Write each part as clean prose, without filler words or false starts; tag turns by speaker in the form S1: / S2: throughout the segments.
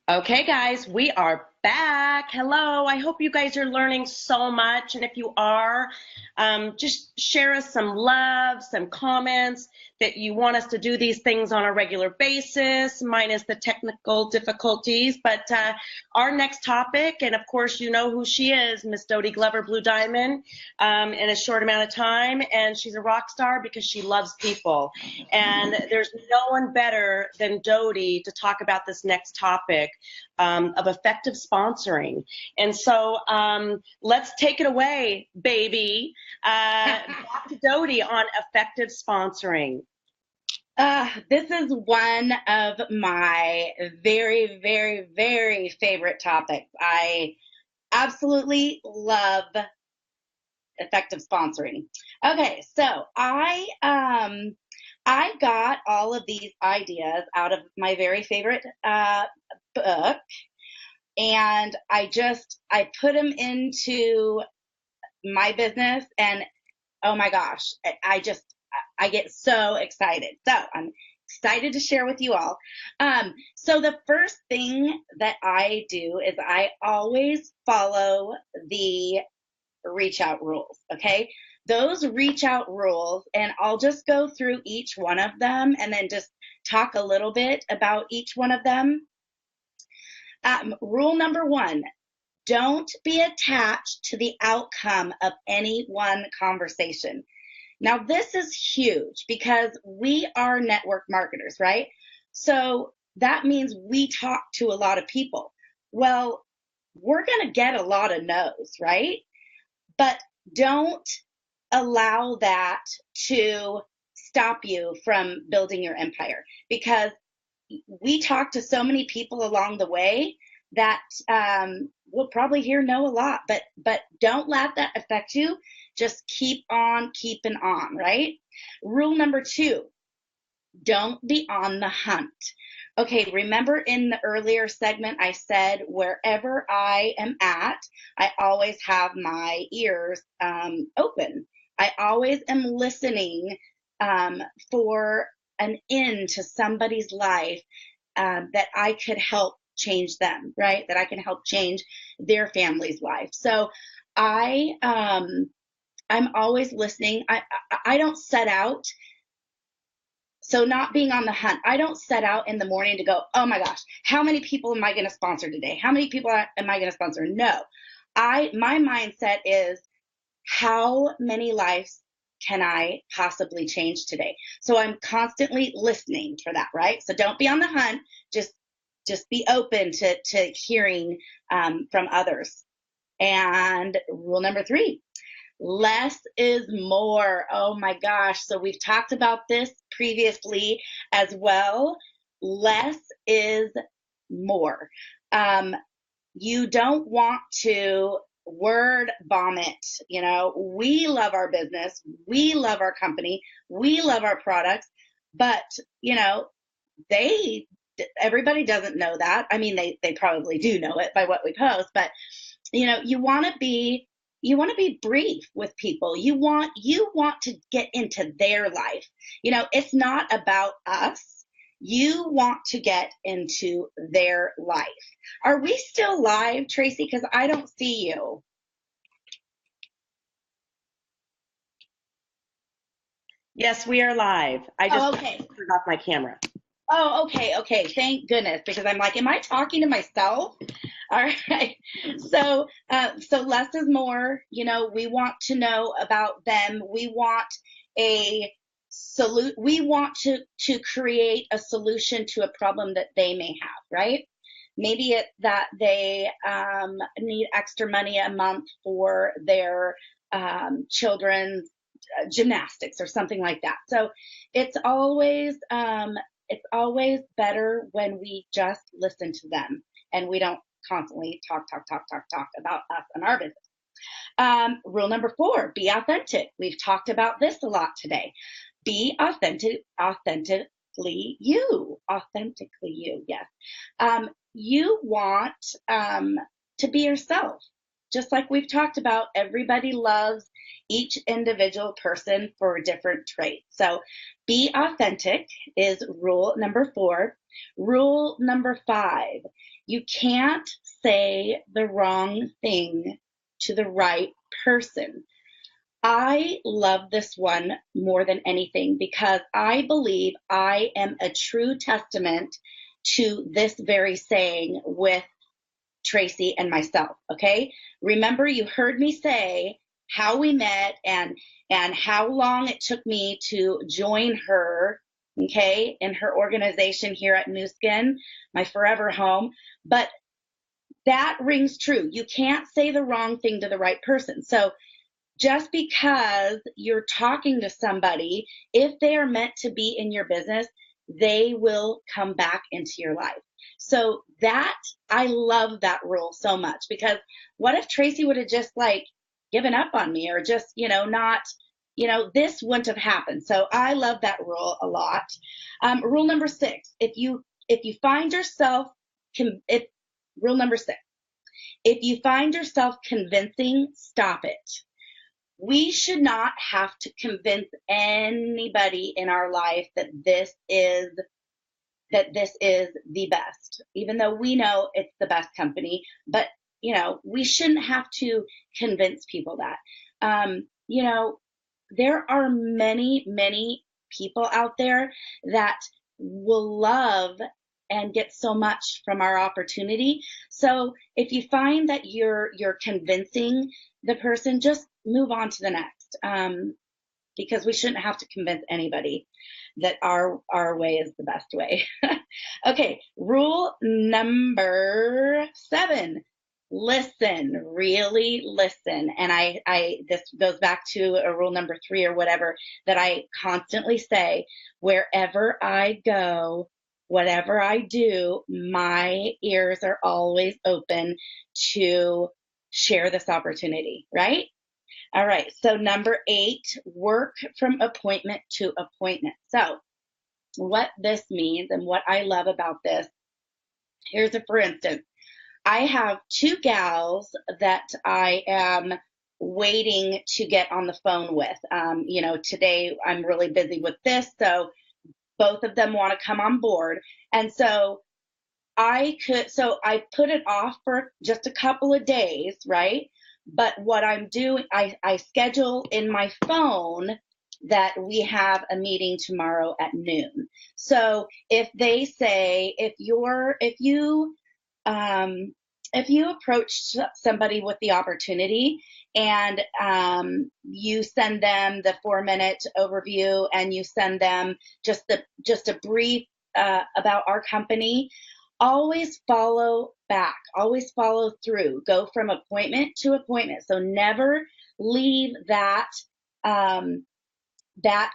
S1: Okay, guys, we are back. Hello. I hope you guys are learning so much. And if you are, just share us some love, some comments that you want us to do these things on a regular basis, minus the technical difficulties. But our next topic, and of course, you know who she is, Miss Dodie Glover Blue Diamond, in a short amount of time. And she's a rock star because she loves people. And there's no one better than Dodie to talk about this next topic of effective sponsoring. And so let's take it away, baby. Back to Dodie on effective sponsoring.
S2: This is one of my very, very, very favorite topics. I absolutely love effective sponsoring. Okay, so I got all of these ideas out of my very favorite book, and I put them into my business, and oh my gosh, I get so excited. So I'm excited to share with you all. So the first thing that I do is I always follow the reach out rules. Okay. Those reach out rules, and I'll just go through each one of them and then just talk a little bit about each one of them. Rule number one, don't be attached to the outcome of any one conversation. Now, this is huge because we are network marketers, right? So that means we talk to a lot of people. Well, we're going to get a lot of no's, right? But don't allow that to stop you from building your empire, because we talk to so many people along the way that we'll probably hear no a lot, but don't let that affect you. Just keep on keeping on, right? Rule number two, don't be on the hunt. Okay, remember in the earlier segment, I said wherever I am at, I always have my ears open. I always am listening for an end to somebody's life that I could help change them, right? That I can help change their family's life. So I'm always listening. I don't set out. So not being on the hunt, I don't set out in the morning to go, oh my gosh, how many people am I going to sponsor today? How many people am I going to sponsor? No, my mindset is, how many lives can I possibly change today? So I'm constantly listening for that, right? So don't be on the hunt. Just be open to hearing from others. And rule number three, less is more. Oh my gosh. So we've talked about this previously as well. Less is more. You don't want to word vomit. You know, we love our business. We love our company. We love our products. But, you know, everybody doesn't know that. I mean, they probably do know it by what we post, but you know, you want to be brief with people. You want to get into their life. You know, it's not about us. You want to get into their life. Are we still live, Tracy? Because I don't see you.
S1: Yes, we are live. I just
S2: okay.
S1: turned off my camera.
S2: Oh, okay. Thank goodness, because I'm like, am I talking to myself? All right. So less is more. You know, we want to know about them. We want we want to create a solution to a problem that they may have, right? Maybe it's that they need extra money a month for their children's gymnastics or something like that. So it's always better when we just listen to them and we don't constantly talk about us and our business. Rule number four, be authentic. We've talked about this a lot today. Be authentically you. Yes. You want to be yourself. just like we've talked about, everybody loves each individual person for different traits. So be authentic is rule number 4. Rule number 5, you can't say the wrong thing to the right person. I love this one more than anything because I believe I am a true testament to this very saying with Tracy and myself. Okay. Remember, you heard me say how we met and how long it took me to join her, okay, in her organization here at Nu Skin, my forever home. But that rings true. You can't say the wrong thing to the right person. So just because you're talking to somebody, if they are meant to be in your business, they will come back into your life. So that, I love that rule so much, because what if Tracy would have just like given up on me, or just, not, this wouldn't have happened. So I love that rule a lot. Rule number 6, if you find yourself, rule number 6, if you find yourself convincing, stop it. We should not have to convince anybody in our life that this is the best, even though we know it's the best company. But, we shouldn't have to convince people that. There are many, many people out there that will love and get so much from our opportunity. So if you find that you're convincing the person, just move on to the next, because we shouldn't have to convince anybody that our way is the best way. Okay, rule number 7, listen, really listen. And I this goes back to a rule number 3 or whatever that I constantly say: wherever I go, whatever I do, my ears are always open to share this opportunity, right? All right, so number 8, work from appointment to appointment. So what this means and what I love about this, here's a for instance. I have 2 gals that I am waiting to get on the phone with. Today I'm really busy with this, so both of them want to come on board. And so I put it off for just a couple of days, right? But what I'm doing, I schedule in my phone that we have a meeting tomorrow at noon. So if they say, if you approach somebody with the opportunity and you send them the 4-minute overview and you send them just a brief about our company, always follow back, always follow through, go from appointment to appointment. So never leave that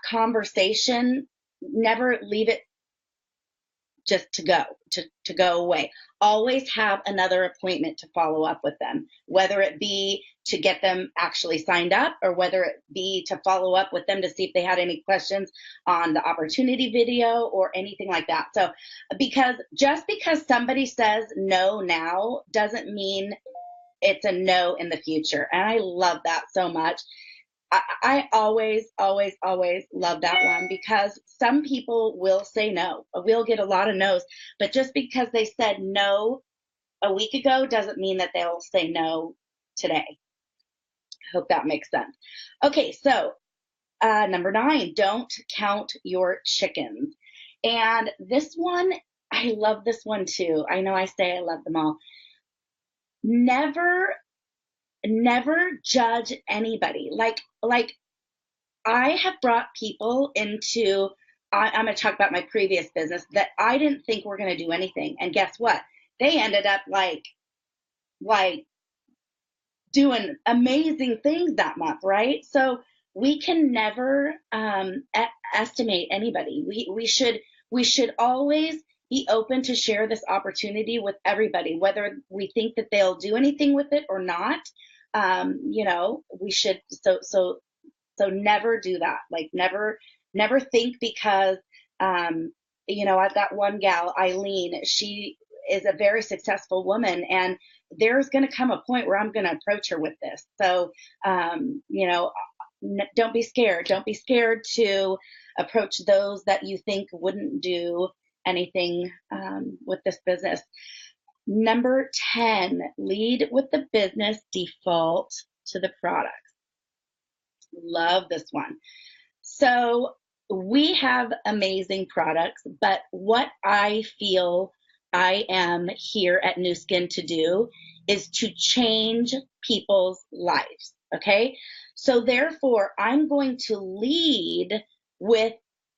S2: conversation, never leave it just to go away. Always have another appointment to follow up with them, whether it be to get them actually signed up or whether it be to follow up with them to see if they had any questions on the opportunity video or anything like that. So just because somebody says no now doesn't mean it's a no in the future. And I love that so much. I always, always, always love that one, because some people will say no. We'll get a lot of no's, but just because they said no a week ago doesn't mean that they'll say no today. Hope that makes sense. Okay, so number 9, don't count your chickens. And this one, I love this one too. I know I say I love them all. Never judge anybody. Like I have brought people into, I'm going to talk about my previous business that I didn't think were going to do anything. And guess what? They ended up like doing amazing things that month, right? So we can never estimate anybody. We should always be open to share this opportunity with everybody, whether we think that they'll do anything with it or not. We should, so never do that. Like never think because, I've got one gal, Eileen, she is a very successful woman, and there's going to come a point where I'm going to approach her with this. So, you know, don't be scared. Don't be scared to approach those that you think wouldn't do anything with this business. Number 10, lead with the business, default to the product. Love this one. So we have amazing products, but what I feel I am here at Nu Skin to do is to change people's lives. Okay. So therefore, I'm going to lead with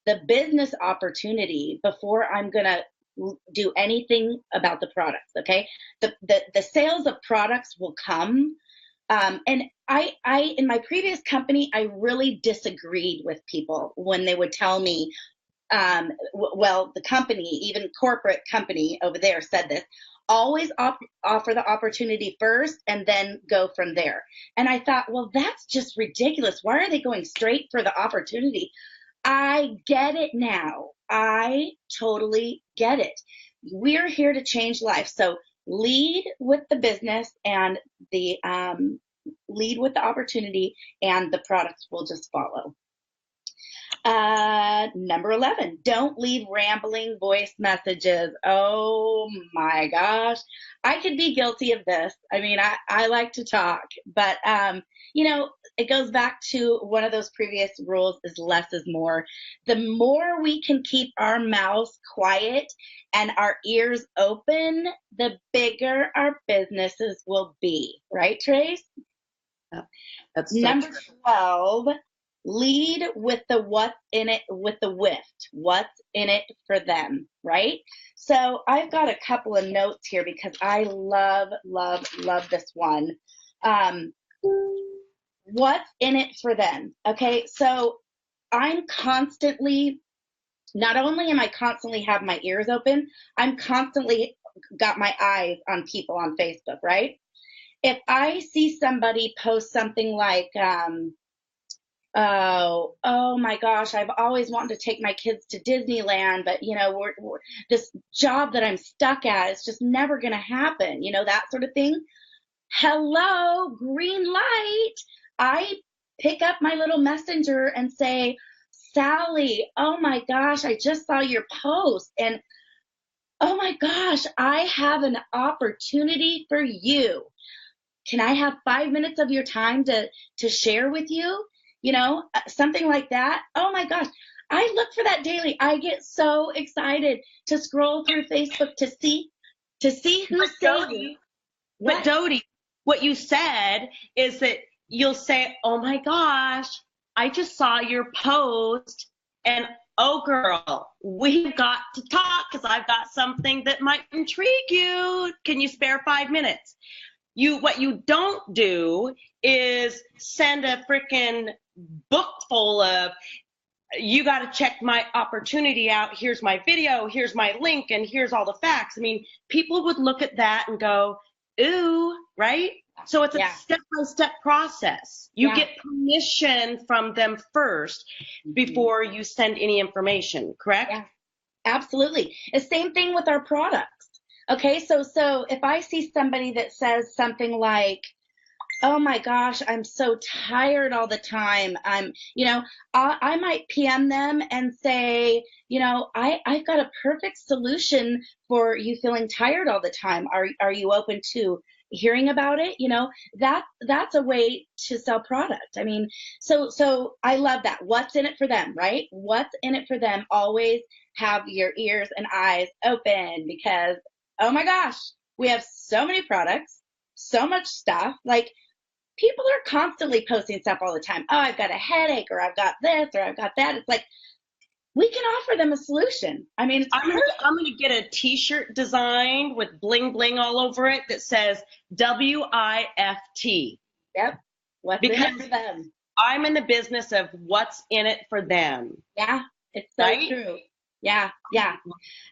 S2: the business opportunity before I'm going to do anything about the products. Okay. The sales of products will come. And I, in my previous company, I really disagreed with people when they would tell me, well, the company, even corporate company over there said this, always offer the opportunity first and then go from there. And I thought, well, that's just ridiculous. Why are they going straight for the opportunity? I get it now. I totally get it. We're here to change life. So lead with the business and the lead with the opportunity, and the products will just follow. Number 11, don't leave rambling voice messages. Oh my gosh. I could be guilty of this. I mean, I like to talk, but, you know, it goes back to one of those previous rules is less is more. The more we can keep our mouths quiet and our ears open, the bigger our businesses will be. Right, Trace?
S1: That's so
S2: Number
S1: true.
S2: 12, lead with the what's in it with the WIFT. What's in it for them, right? So I've got a couple of notes here because I love, love, love this one. What's in it for them? Okay, so I'm constantly, not only am I constantly have my ears open, I'm constantly got my eyes on people on Facebook, right? If I see somebody post something like, oh my gosh, I've always wanted to take my kids to Disneyland, but you know, we're this job that I'm stuck at, it's just never going to happen, you know, that sort of thing. Hello, green light. I pick up my little messenger and say, Sally, oh my gosh, I just saw your post, and oh my gosh, I have an opportunity for you. Can I have 5 minutes of your time to share with you? You know, something like that. Oh my gosh. I look for that daily. I get so excited to scroll through Facebook to see who's saying.
S1: But Dodie, what you said is that you'll say, oh my gosh, I just saw your post, and oh girl, we've got to talk because I've got something that might intrigue you. Can you spare 5 minutes? What you don't do is send a freaking book full of, you got to check my opportunity out. Here's my video. Here's my link. And here's all the facts. I mean, people would look at that and go, ooh, right? So it's a step-by-step process. You get permission from them first before you send any information, correct?
S2: Yeah, absolutely. The same thing with our products. Okay, so if I see somebody that says something like, oh my gosh, I'm so tired all the time. You know, I might PM them and say, you know, I've got a perfect solution for you feeling tired all the time. Are you open to hearing about it? You know, that's a way to sell product. I mean, so I love that. What's in it for them, right? What's in it for them? Always have your ears and eyes open because, oh my gosh, we have so many products, so much stuff. Like, people are constantly posting stuff all the time. Oh, I've got a headache, or I've got this, or I've got that. It's like, we can offer them a solution. I mean,
S1: I'm going to get a t-shirt designed with bling bling all over it that says WIFT.
S2: Yep. What's in it for them?
S1: I'm in the business of what's in it for them.
S2: Yeah, it's so true. Yeah, yeah.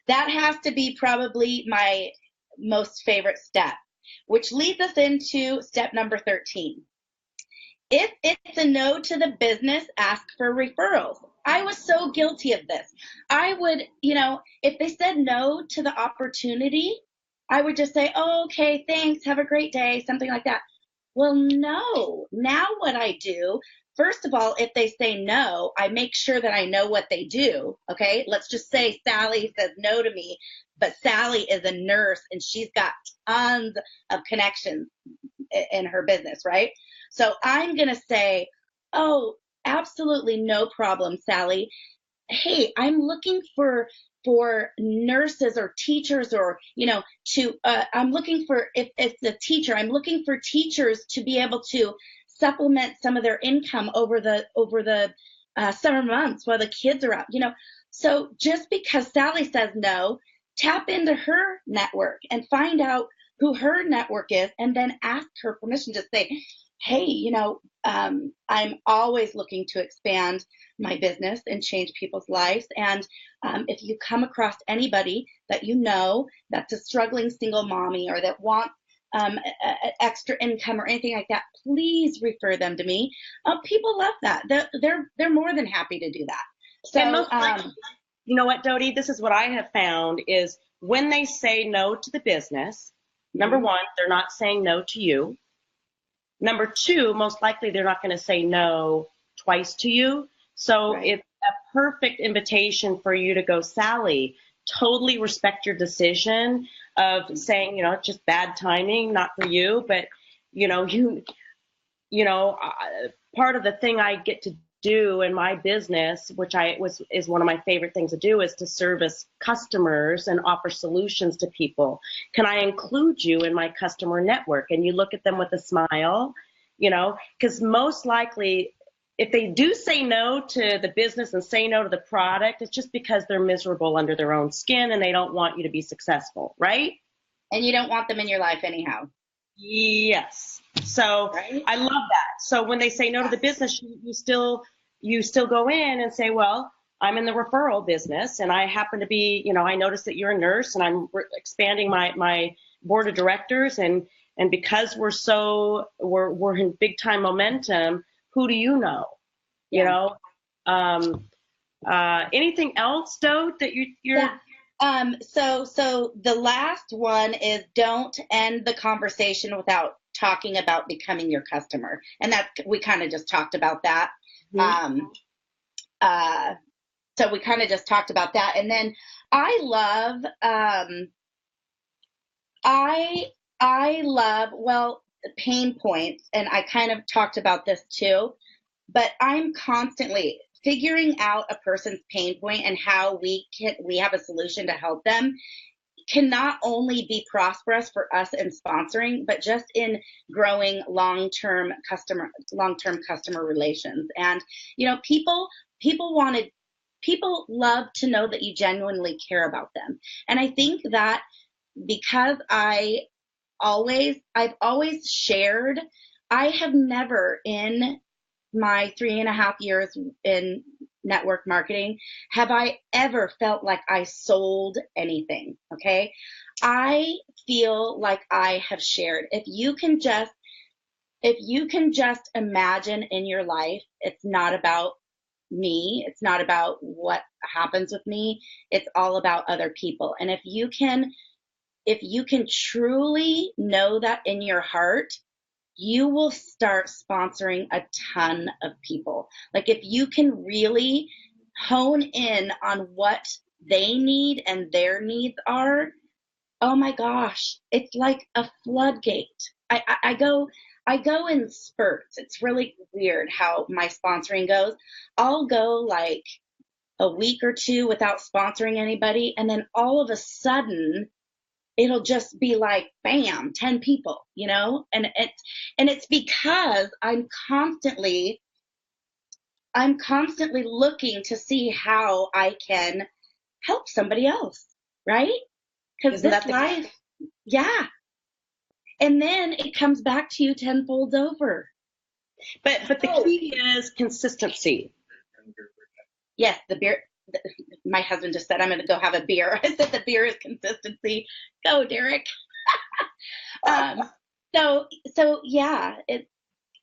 S2: That has to be probably my most favorite step, which leads us into step number 13. If it's a no to the business, ask for referrals. I was so guilty of this. I would, you know, if they said no to the opportunity, I would just say, oh, okay, thanks, have a great day, something like that. Well, no. Now what I do, first of all, if they say no, I make sure that I know what they do. Okay. Let's just say Sally says no to me, but Sally is a nurse and she's got tons of connections in her business, right? So I'm going to say, oh, absolutely no problem, Sally. Hey, I'm looking for nurses or teachers, or I'm looking for, if it's a teacher, I'm looking for teachers to be able to supplement some of their income over the summer months while the kids are out. So just because Sally says no, tap into her network and find out who her network is, and then ask her permission to say, hey, I'm always looking to expand my business and change people's lives. And if you come across anybody that that's a struggling single mommy, or that wants extra income or anything like that, please refer them to me. People love that. They're more than happy to do that. So,
S1: and most likely, you know what, Dodie, this is what I have found is when they say no to the business, number one, they're not saying no to you. Number two, most likely they're not going to say no twice to you. So
S2: right.
S1: It's a perfect invitation for you to go, Sally, totally respect your decision of saying, it's just bad timing, not for you. But, part of the thing I get to do in my business, which is one of my favorite things to do, is to service customers and offer solutions to people. Can I include you in my customer network? And you look at them with a smile, because most likely if they do say no to the business and say no to the product, it's just because they're miserable under their own skin and they don't want you to be successful, right?
S2: And you don't want them in your life anyhow.
S1: Yes. So right? I love that. So when they say no to the business, you still go in and say, well, I'm in the referral business and I happen to be, I noticed that you're a nurse and I'm expanding my board of directors, and because we're in big time momentum, who do you know?
S2: Yeah.
S1: Anything else, Dote, that you're
S2: yeah. So the last one is don't end the conversation without talking about becoming your customer. And we kind of just talked about that. Mm-hmm. So we kind of just talked about that. And then I love, pain points. And I kind of talked about this too, but I'm constantly figuring out a person's pain point and how we have a solution to help them can not only be prosperous for us in sponsoring, but just in growing long-term customer relations. And, people love to know that you genuinely care about them. And I think that because I've always shared, I have never in my 3.5 years in network marketing have I ever felt like I sold anything. Okay. I feel like I have shared. If you can just imagine in your life, it's not about me. It's not about what happens with me. It's all about other people. And if you can truly know that in your heart, you will start sponsoring a ton of people. Like if you can really hone in on what they need and their needs are, oh my gosh, it's like a floodgate. I go in spurts. It's really weird how my sponsoring goes. I'll go like a week or two without sponsoring anybody, and then all of a sudden it'll just be like, bam, 10 people, and it's because I'm constantly looking to see how I can help somebody else, right? Because this life, yeah. And then it comes back to you tenfold over.
S1: But the key is consistency.
S2: Yes, the beer. My husband just said, I'm going to go have a beer. I said the beer is consistency. Go, Derek. So yeah,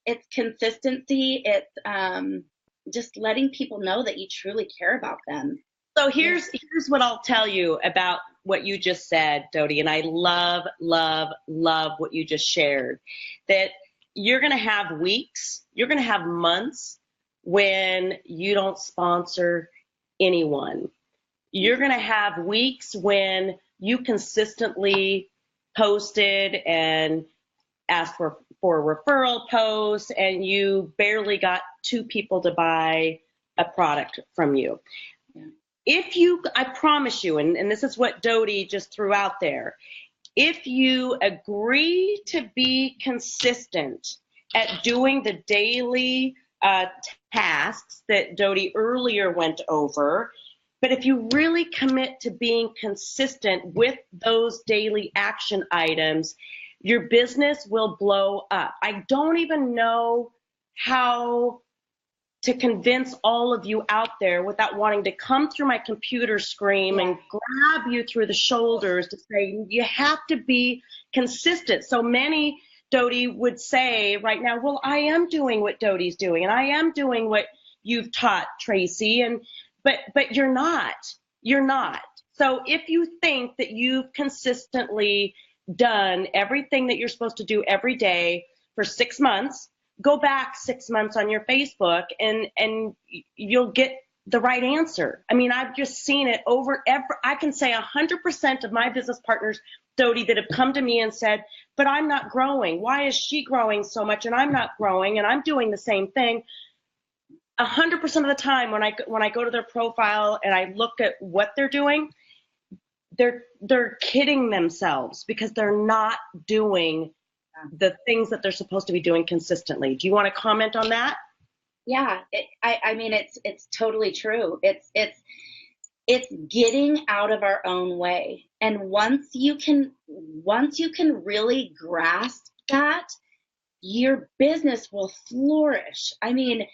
S2: it's consistency. It's just letting people know that you truly care about them.
S1: So here's what I'll tell you about what you just said, Dodie, and I love, love, love what you just shared, that you're going to have weeks, you're going to have months when you don't sponsor anyone. You're going to have weeks when you consistently posted and asked for referral posts and you barely got 2 people to buy a product from you. If you, I promise you, and this is what Dodie just threw out there, if you agree to be consistent at doing the daily tasks that Dodie earlier went over, but if you really commit to being consistent with those daily action items, your business will blow up. I don't even know how to convince all of you out there without wanting to come through my computer screen and grab you through the shoulders to say, you have to be consistent. So many, Dodie, would say right now, well, I am doing what Dodie's doing, and I am doing what you've taught, Tracy, but you're not. You're not. So if you think that you've consistently done everything that you're supposed to do every day for 6 months, go back 6 months on your Facebook and you'll get the right answer. I mean, I've just seen it I can say 100% of my business partners, Dodie, that have come to me and said, but I'm not growing. Why is she growing so much and I'm not growing and I'm doing the same thing? 100% of the time when I go to their profile and I look at what they're doing, they're kidding themselves because they're not doing the things that they're supposed to be doing consistently. Do you want to comment on that?
S2: Yeah, I mean, it's totally true. It's getting out of our own way. And once you can really grasp that, your business will flourish. I mean,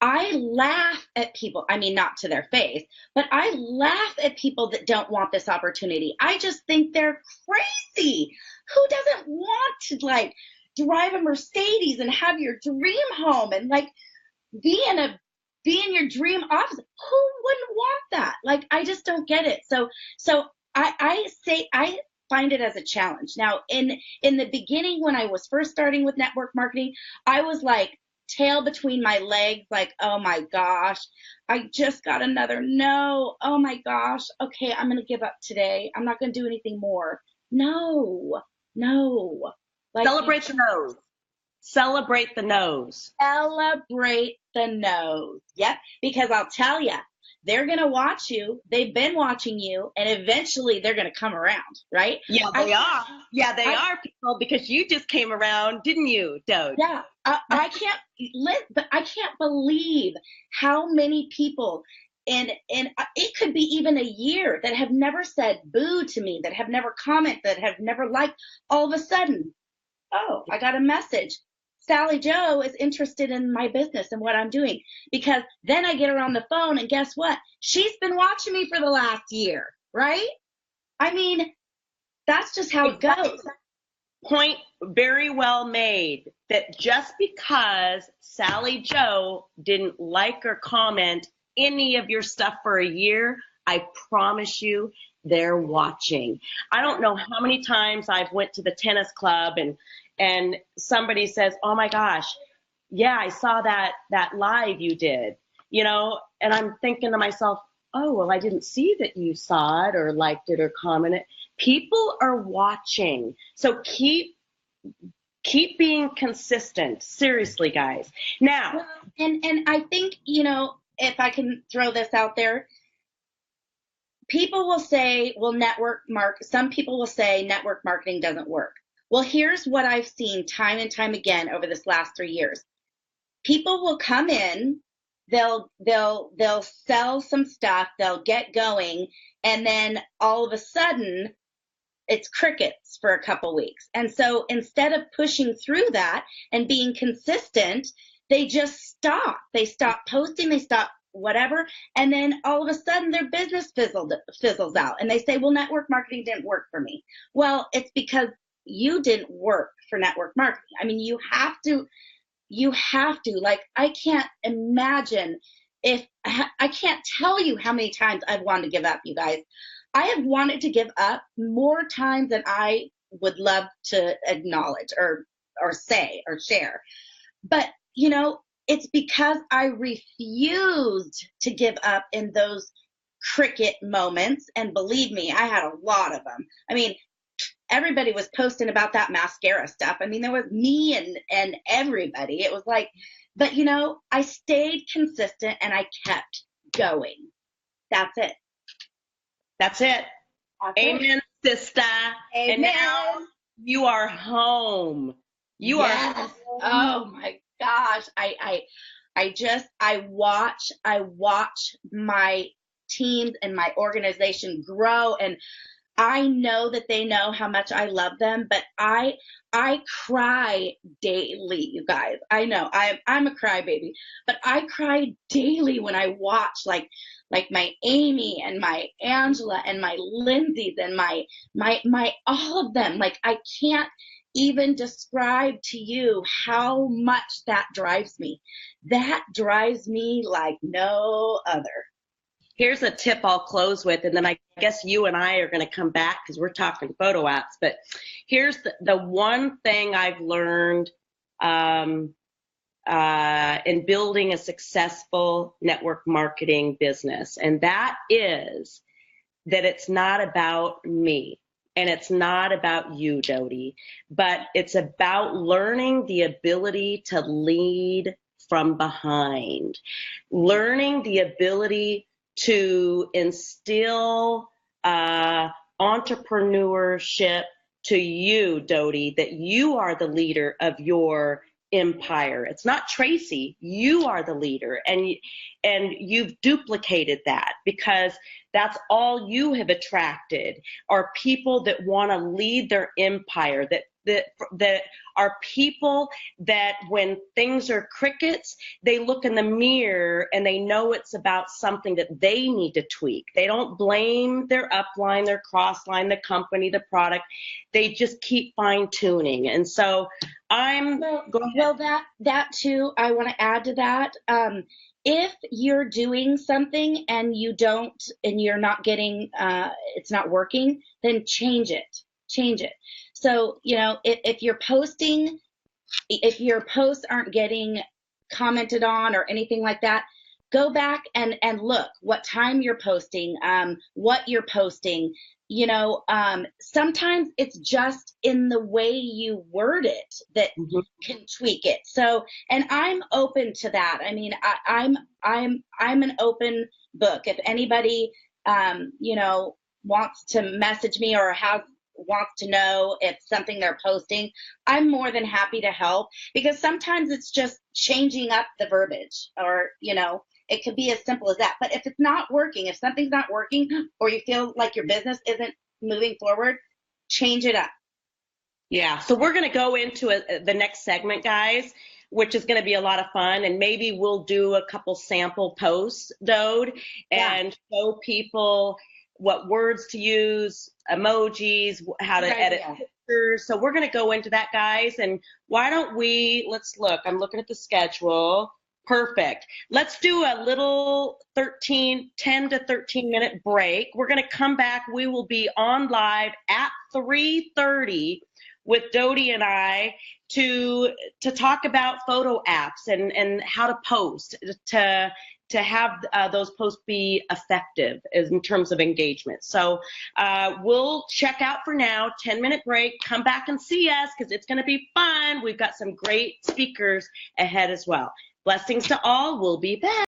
S2: I laugh at people, I mean, not to their face, but I laugh at people that don't want this opportunity. I just think they're crazy. Who doesn't want to like drive a Mercedes and have your dream home and like be in your dream office? Who wouldn't want that? Like, I just don't get it. So I find it as a challenge. Now, in the beginning, when I was first starting with network marketing, I was like, tail between my legs, like, oh my gosh, I just got another no. Oh my gosh. Okay, I'm going to give up today. I'm not going to do anything more. No. Like,
S1: celebrate the nose. Celebrate the nose.
S2: Celebrate the nose. Yep. Because I'll tell you, they're going to watch you. They've been watching you, and eventually they're going to come around, right?
S1: Yeah, they are. Yeah, they are, people, because you just came around, didn't you, Dodie?
S2: Yeah. I can't believe how many people, and it could be even a year, that have never said boo to me, that have never commented, that have never liked. All of a sudden, oh, I got a message. Sally Joe is interested in my business and what I'm doing, because then I get her on the phone and guess what? She's been watching me for the last year, right? I mean, that's just how it goes.
S1: Point very well made, that just because Sally Joe didn't like or comment any of your stuff for a year, I promise you they're watching. I don't know how many times I've went to the tennis club and somebody says, oh my gosh, yeah, I saw that live you did, and I'm thinking to myself, oh, well, I didn't see that you saw it or liked it or commented. People are watching. So keep being consistent. Seriously, guys. Now,
S2: and I think, if I can throw this out there, people will say, well, some people will say network marketing doesn't work. Well, here's what I've seen time and time again over this last 3 years. People will come in, they'll sell some stuff, they'll get going, and then all of a sudden it's crickets for a couple weeks. And so instead of pushing through that and being consistent, they just stop. They stop posting, they stop whatever, and then all of a sudden their business fizzles out. And they say, well, network marketing didn't work for me. Well, it's because you didn't work for network marketing. I mean, you have to, like, I can't imagine if I can't tell you how many times I've wanted to give up, you guys. I have wanted to give up more times than I would love to acknowledge or say or share. But, you know, it's because I refused to give up in those cricket moments. And believe me, I had a lot of them. I mean, everybody was posting about that mascara stuff. I mean, there was me and everybody. It was like, but you know, I stayed consistent and I kept going. That's it.
S1: That's it. Amen, sister.
S2: Amen.
S1: And now you are home. You are home.
S2: Oh my gosh. I watch my teams and my organization grow, and I know that they know how much I love them, but I cry daily, you guys. I know I'm a crybaby, but I cry daily when I watch like my Amy and my Angela and my Lindsay's and my all of them. Like, I can't even describe to you how much that drives me. That drives me like no other.
S1: Here's a tip I'll close with, and then I guess you and I are going to come back because we're talking photo apps. But here's the one thing I've learned in building a successful network marketing business, and that is that it's not about me. And it's not about you, Dodie, but it's about learning the ability to lead from behind, learning the ability to instill entrepreneurship to you, Dodie, that you are the leader of your empire. It's not Tracy. You are the leader, and you've duplicated that because that's all you have attracted are people that want to lead their empire, that are people that when things are crickets, they look in the mirror and they know it's about something that they need to tweak. They don't blame their upline, their crossline, the company, the product. They just keep fine tuning. And so
S2: that too, I want to add to that. If you're doing something and you're not getting, it's not working, then change it. So, you know, if your posts aren't getting commented on or anything like that, go back and look what time you're posting, what you're posting. You know, sometimes it's just in the way you word it that can tweak it. So, and I'm open to that. I mean, I'm an open book. If anybody, you know, wants to message me or wants to know if something they're posting, I'm more than happy to help, because sometimes it's just changing up the verbiage, or, you know, it could be as simple as that. But if it's not working, if something's not working, or you feel like your business isn't moving forward, change it up.
S1: Yeah. So we're going to go into the next segment, guys, which is going to be a lot of fun. And maybe we'll do a couple sample posts, Dode, and show people what words to use, emojis, how to edit pictures. So we're going to go into that, guys. And why don't let's look. I'm looking at the schedule. Perfect. Let's do a little 10 to 13 minute break. We're going to come back. We will be on live at 3:30 with Dodie and I to talk about photo apps and how to post to have those posts be effective in terms of engagement. So we'll check out for now, 10-minute break. Come back and see us because it's going to be fun. We've got some great speakers ahead as well. Blessings to all. We'll be back.